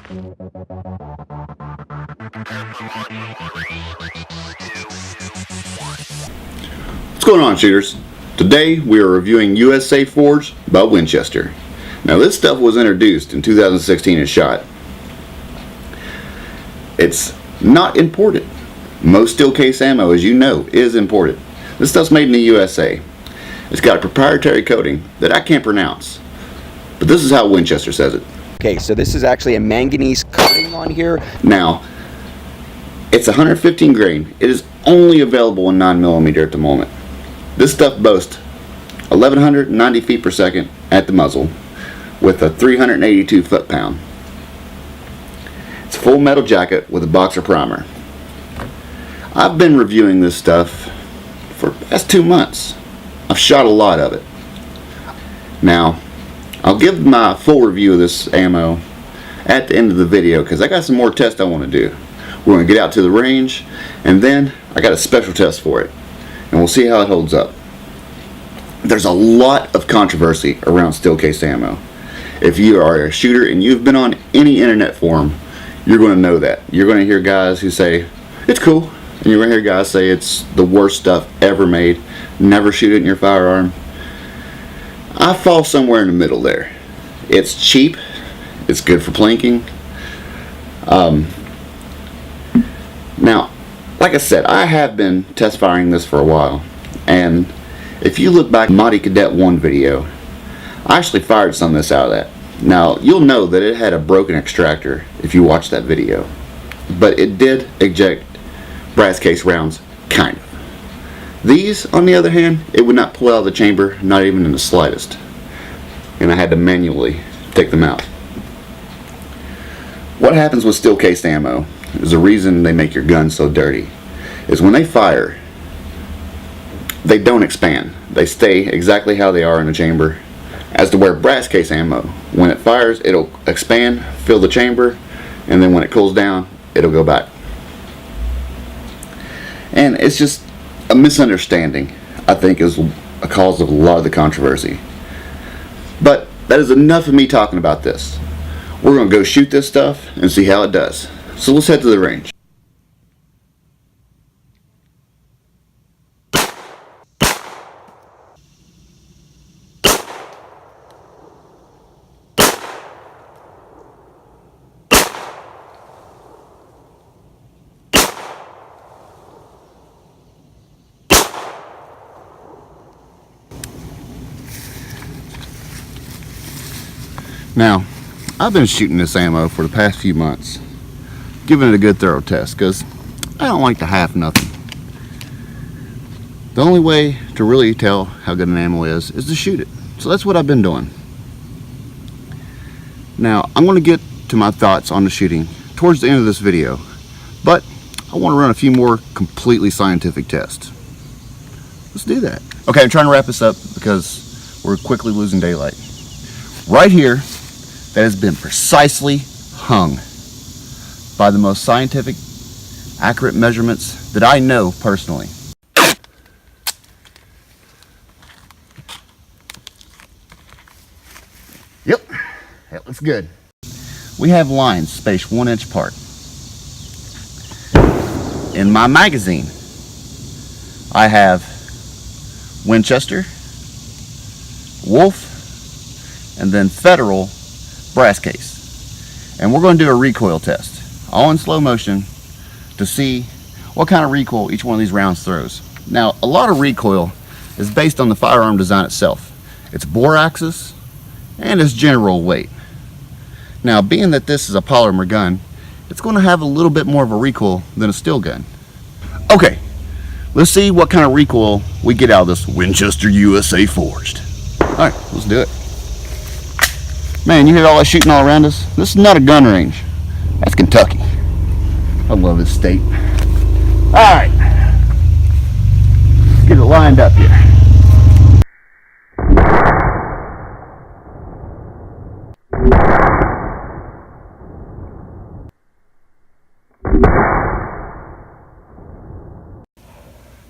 What's going on, shooters? Today we are reviewing USA Forged by Winchester. Now this stuff was introduced in 2016 at SHOT. It's not imported. Most steel case ammo, as you know, is imported. This stuff's made in the USA. It's got a proprietary coating that I can't pronounce, but this is how Winchester says it. Okay, so this is actually a manganese coating on here. Now, it's 115 grain. It is only available in 9mm at the moment. This stuff boasts 1190 feet per second at the muzzle with a 382 foot-pound. It's a full metal jacket with a boxer primer. I've been reviewing this stuff for the past 2 months. I've shot a lot of it. Now, I'll give my full review of this ammo at the end of the video because I got some more tests I want to do. We're going to get out to the range, and then I got a special test for it, and we'll see how it holds up. There's a lot of controversy around steel case ammo. If you are a shooter and you've been on any internet forum, you're going to know that. You're going to hear guys who say it's cool, and you're going to hear guys say it's the worst stuff ever made. Never shoot it in your firearm. I fall somewhere in the middle there. It's cheap. It's good for plinking. Now, like I said, I have been test firing this for a while, and if you look back at Mighty Cadet 1 video, I actually fired some of this out of that. Now, you'll know that it had a broken extractor if you watch that video, but it did eject brass case rounds, kind of. These, on the other hand, it would not pull out of the chamber, not even in the slightest. And I had to manually take them out. What happens with steel cased ammo is the reason they make your gun so dirty is when they fire, they don't expand. They stay exactly how they are in the chamber. As to where brass case ammo, when it fires, it'll expand, fill the chamber, and then when it cools down, it'll go back. And it's just a misunderstanding, I think, is a cause of a lot of the controversy. But that is enough of me talking about this. We're going to go shoot this stuff and see how it does. So let's head to the range. Now, I've been shooting this ammo for the past few months, giving it a good thorough test, because I don't like to half nothing. The only way to really tell how good an ammo is to shoot it. So that's what I've been doing. Now, I'm going to get to my thoughts on the shooting towards the end of this video, but I want to run a few more completely scientific tests. Let's do that. Okay, I'm trying to wrap this up because we're quickly losing daylight. Right here, that has been precisely hung by the most scientific, accurate measurements that I know personally. Yep, that looks good. We have lines spaced 1 inch apart. In my magazine, I have Winchester, Wolf, and then Federal brass case. And we're going to do a recoil test, all in slow motion, to see what kind of recoil each one of these rounds throws. Now, a lot of recoil is based on the firearm design itself, its bore axis, and its general weight. Now, being that this is a polymer gun, it's going to have a little bit more of a recoil than a steel gun. Okay, let's see what kind of recoil we get out of this Winchester USA Forged. Alright, let's do it. Man, you hear all that shooting all around us? This is not a gun range. That's Kentucky. I love this state. Alright. Let's get it lined up here.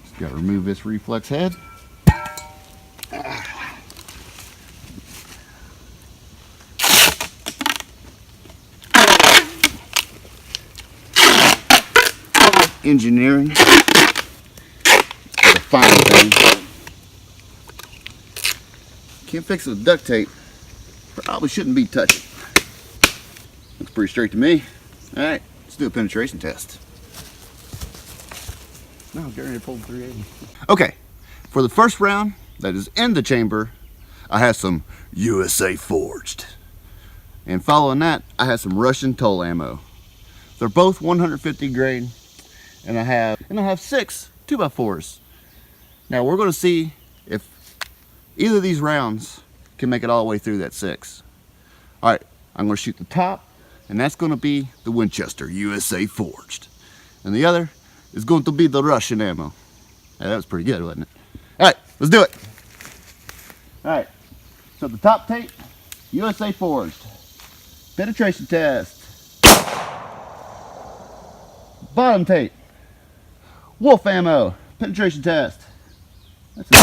Just got to remove this reflex head. engineering. It's a fine thing. Can't fix it with duct tape. Probably shouldn't be touching. Looks pretty straight to me. Alright, let's do a penetration test. No, I'm getting ready to pull 380. Okay, for the first round that is in the chamber, I have some USA Forged. And following that, I have some Russian toll ammo. They're both 150 grain, and I have 6 2x4s. Now we're going to see if either of these rounds can make it all the way through that 6. All right, I'm going to shoot the top, and that's going to be the Winchester USA Forged, and the other is going to be the Russian ammo. Yeah, that was pretty good, wasn't it? All right, let's do it. All right, so the top tape, USA Forged. Penetration test. Bottom tape, Wolf ammo. Penetration test. That's it.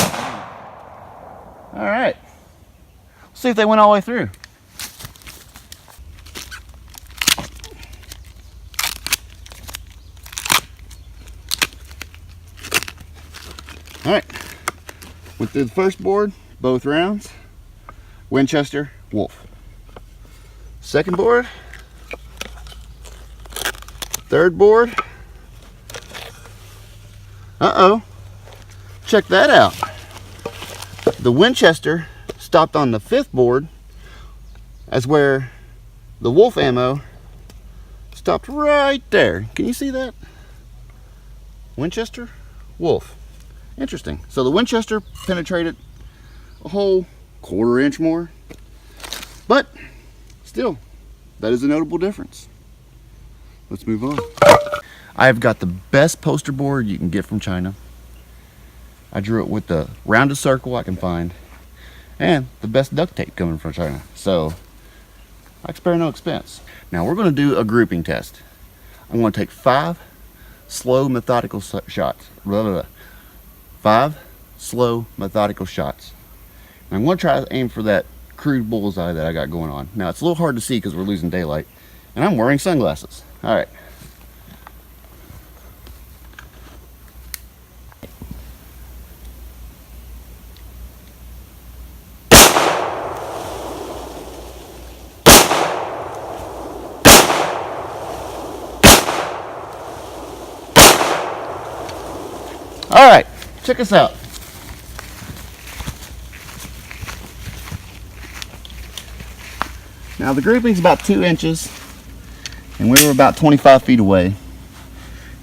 All right, let's see if they went all the way through. All right, went through the first board, both rounds, Winchester, Wolf. Second board, third board. Uh-oh, check that out. The Winchester stopped on the 5th board, as where the Wolf ammo stopped right there. Can you see that? Winchester, Wolf. Interesting. So the Winchester penetrated a whole 1/4 inch more, but still, that is a notable difference. Let's move on. I've got the best poster board you can get from China. I drew it with the roundest circle I can find, and the best duct tape coming from China. So I spare no expense. Now we're going to do a grouping test. I'm going to take 5 slow methodical shots. 5 slow methodical shots. And I'm going to try to aim for that crude bullseye that I got going on. Now it's a little hard to see because we're losing daylight, and I'm wearing sunglasses. All right. All right, check us out. Now the grouping's about 2 inches, and we were about 25 feet away.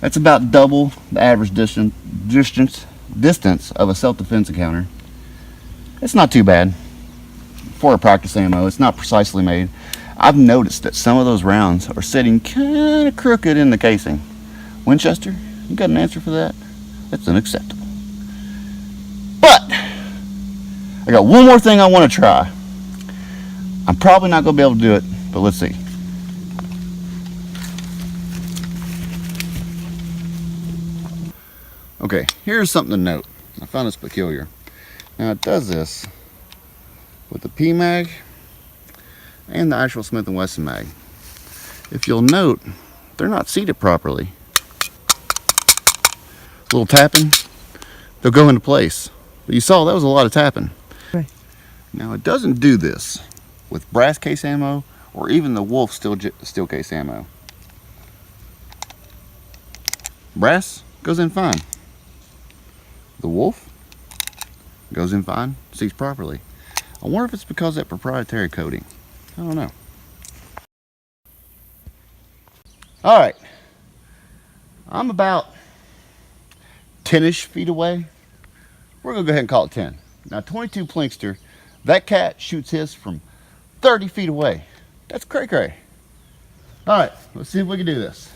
That's about double the average distance of a self-defense encounter. It's not too bad for a practice ammo. It's not precisely made. I've noticed that some of those rounds are sitting kind of crooked in the casing. Winchester, you got an answer for that? That's unacceptable. But I got one more thing I want to try. I'm probably not going to be able to do it, but let's see. Okay, here's something to note. I found this peculiar. Now it does this with the P mag and the actual Smith & Wesson mag. If you'll note, they're not seated properly. A little tapping, they'll go into place. But you saw that was a lot of tapping. Okay. Now it doesn't do this with brass case ammo or even the Wolf steel case ammo. Brass goes in fine. The Wolf goes in fine, seats properly. I wonder if it's because of that proprietary coating. I don't know. All right, I'm about 10-ish feet away. We're gonna go ahead and call it 10. Now 22 Plinkster, that cat shoots his from 30 feet away. That's cray cray. All right, let's see if we can do this.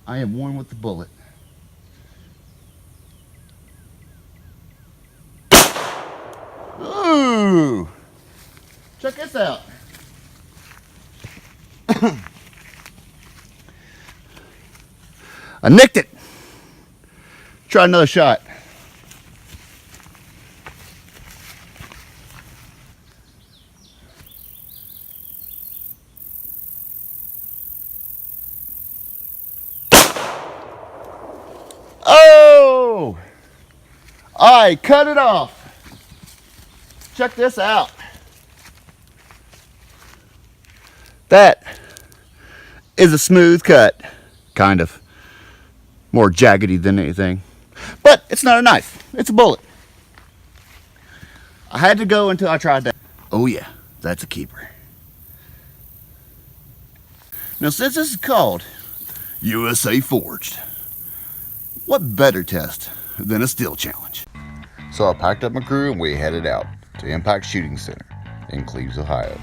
I am one with the bullet. Ooh, check this out. I nicked it. Try another shot. Alright, cut it off. Check this out. That is a smooth cut. Kind of. More jaggedy than anything. But it's not a knife. It's a bullet. I had to go until I tried that. Oh yeah, that's a keeper. Now since this is called USA Forged, what better test than a steel challenge? So I packed up my crew and we headed out to Impact Shooting Center in Cleves, Ohio.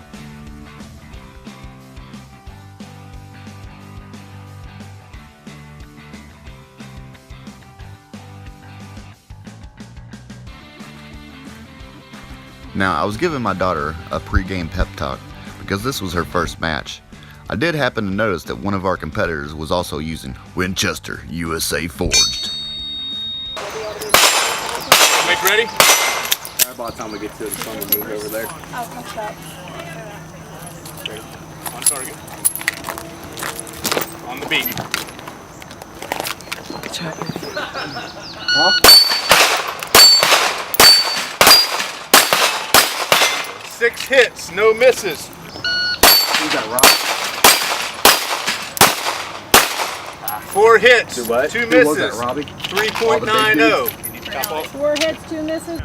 Now, I was giving my daughter a pre-game pep talk because this was her first match. I did happen to notice that one of our competitors was also using Winchester USA Forged. Make ready? By the time we get to the sun, we'll move over there. Oh, what's up? On target. On the beat. Huh? 6 hits, no misses. Who's that, Rob? 4 hits, Do what? 2 Who misses. was that, Robbie? 3.90. 4 hits, 2 misses.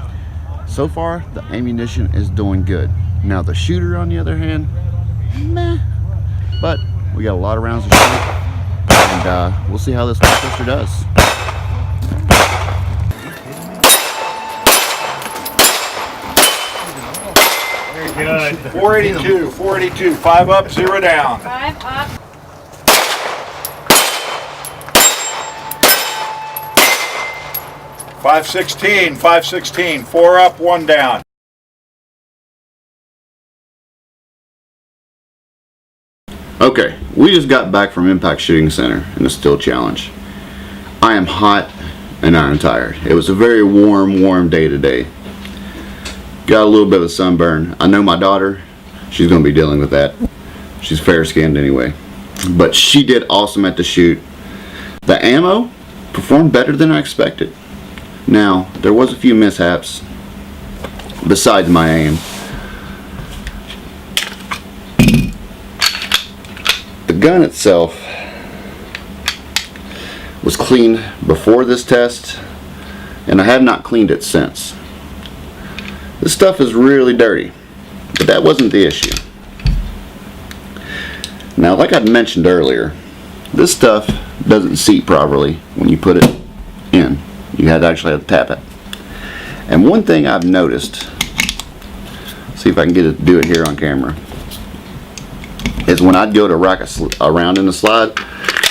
So far, the ammunition is doing good. Now the shooter, on the other hand, meh. But we got a lot of rounds to shoot, and we'll see how this Winchester does. Good. 482, 482, 5 up, 0 down. 5 up. Five 16, 4 up, 1 down. Okay, we just got back from Impact Shooting Center in the Steel Challenge. I am hot and I am tired. It was a very warm day today. Got a little bit of a sunburn. I know my daughter, she's going to be dealing with that. She's fair skinned anyway. But she did awesome at the shoot. The ammo performed better than I expected. Now, there was a few mishaps besides my aim. The gun itself was cleaned before this test, and I have not cleaned it since. This stuff is really dirty, but that wasn't the issue. Now, like I mentioned earlier, this stuff doesn't seat properly when you put it in. You actually have to tap it. And one thing I've noticed, see if I can do it here on camera, is when I'd go to rack a round in the slide,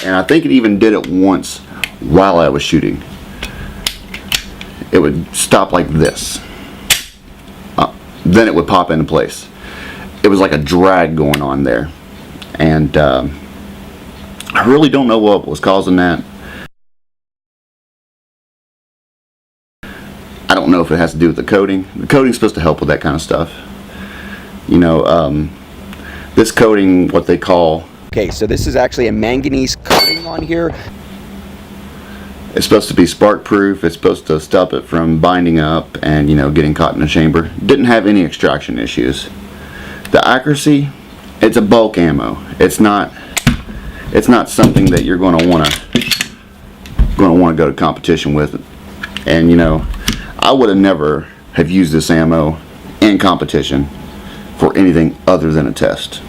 and I think it even did it once while I was shooting, it would stop like this. Then it would pop into place. It was like a drag going on there, and I really don't know what was causing that. I don't know if it has to do with the coating. The coating's supposed to help with that kind of stuff. You know, this coating, what they call... Okay, so this is actually a manganese coating on here. It's supposed to be spark proof. It's supposed to stop it from binding up and, you know, getting caught in the chamber. Didn't have any extraction issues. The accuracy, it's a bulk ammo. It's not something that you're going to want to go to competition with. And, you know, I would have never have used this ammo in competition for anything other than a test.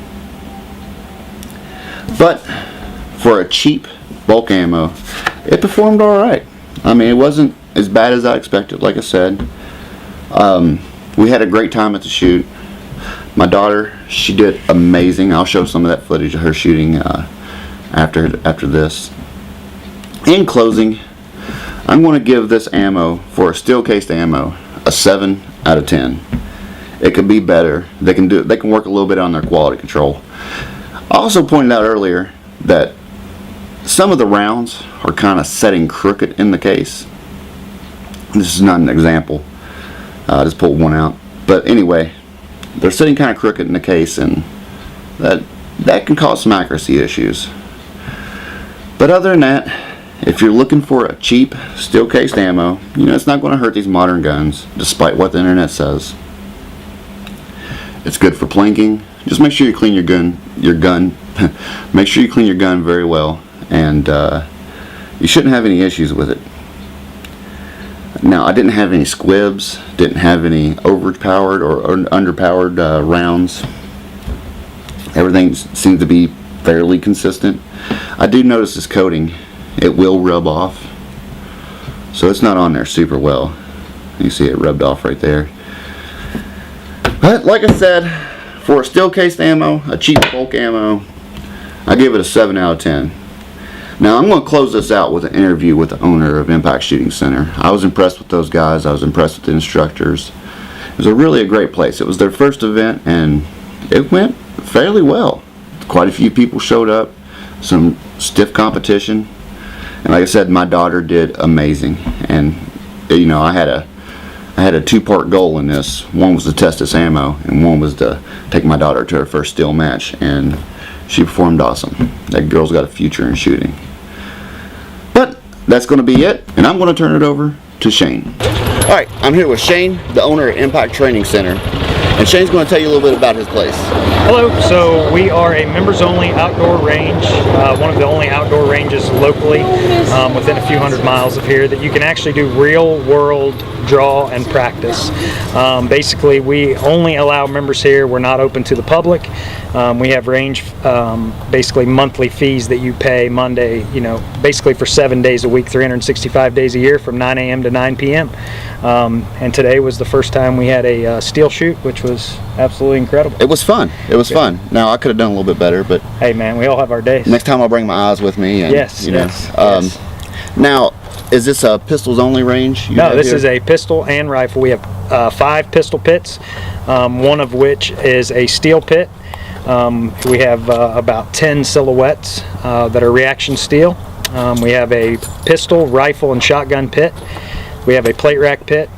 But for a cheap bulk ammo, it performed alright. I mean, it wasn't as bad as I expected, like I said. We had a great time at the shoot. My daughter, she did amazing. I'll show some of that footage of her shooting after this. In closing, I'm going to give this ammo, for a steel cased ammo, a 7 out of 10. It could be better. They can work a little bit on their quality control. I also pointed out earlier that some of the rounds are kind of setting crooked in the case. This is not an example. I just pulled one out. But anyway, they're sitting kind of crooked in the case, and that can cause some accuracy issues. But other than that, if you're looking for a cheap steel cased ammo, you know, it's not going to hurt these modern guns, despite what the internet says. It's good for plinking. Just make sure you clean your gun. Make sure you clean your gun very well, and you shouldn't have any issues with it. Now, I didn't have any squibs, didn't have any overpowered or underpowered rounds. Everything seems to be fairly consistent. I do notice this coating, it will rub off, so it's not on there super well. You see it rubbed off right there. But like I said, for a steel cased ammo, a cheap bulk ammo, I give it a 7 out of 10. Now I'm going to close this out with an interview with the owner of Impact Shooting Center. I was impressed with those guys. I was impressed with the instructors. It was really a great place. It was their first event and it went fairly well. Quite a few people showed up, some stiff competition, and like I said, my daughter did amazing. And you know, I had a two-part goal in this. One was to test this ammo, and one was to take my daughter to her first steel match, and she performed awesome. That girl's got a future in shooting. But that's going to be it, and I'm going to turn it over to Shane. Alright, I'm here with Shane, the owner of Impact Training Center, and Shane's going to tell you a little bit about his place. Hello, so we are a members-only outdoor range, one of the only outdoor ranges locally within a few hundred miles of here that you can actually do real-world draw and practice. Basically, we only allow members here. We're not open to the public. We have range, basically monthly fees that you pay Monday, you know, basically for 7 days a week, 365 days a year from 9 a.m. to 9 p.m. And today was the first time we had a steel shoot, which was absolutely incredible. It was fun. It was fun. Now, I could have done a little bit better, but hey man, we all have our days. next time I'll bring my eyes with me. And, Yes, you know, yes. Now, is this a pistols only range? No, this is a pistol and rifle. We have 5 pistol pits, one of which is a steel pit. We have about 10 silhouettes that are reaction steel. We have a pistol, rifle, and shotgun pit. We have a plate rack pit,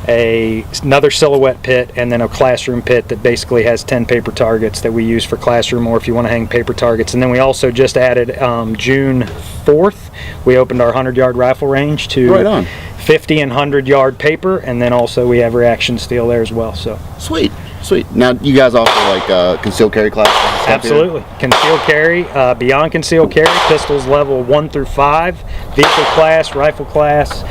another silhouette pit, and then a classroom pit that basically has 10 paper targets that we use for classroom or if you want to hang paper targets. And then we also just added June 4th, we opened our 100-yard rifle range to Right on. 50 and 100-yard paper, and then also we have reaction steel there as well. So Sweet, sweet. Now, you guys offer like concealed carry classes? and stuff here? absolutely. Concealed carry, beyond concealed carry, pistols level 1 through 5, vehicle class, rifle class.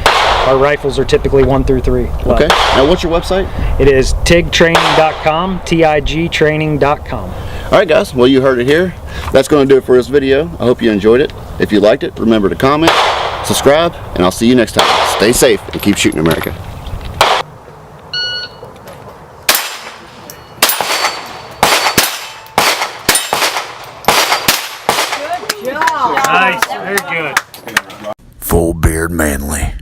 Our rifles are typically 1 through 3. Okay. Now, what's your website? It is tigtraining.com, TIGtraining.com. All right, guys. Well, you heard it here. That's going to do it for this video. I hope you enjoyed it. If you liked it, remember to comment, subscribe, and I'll see you next time. Stay safe and keep shooting America. Nice, very good. Full beard manly.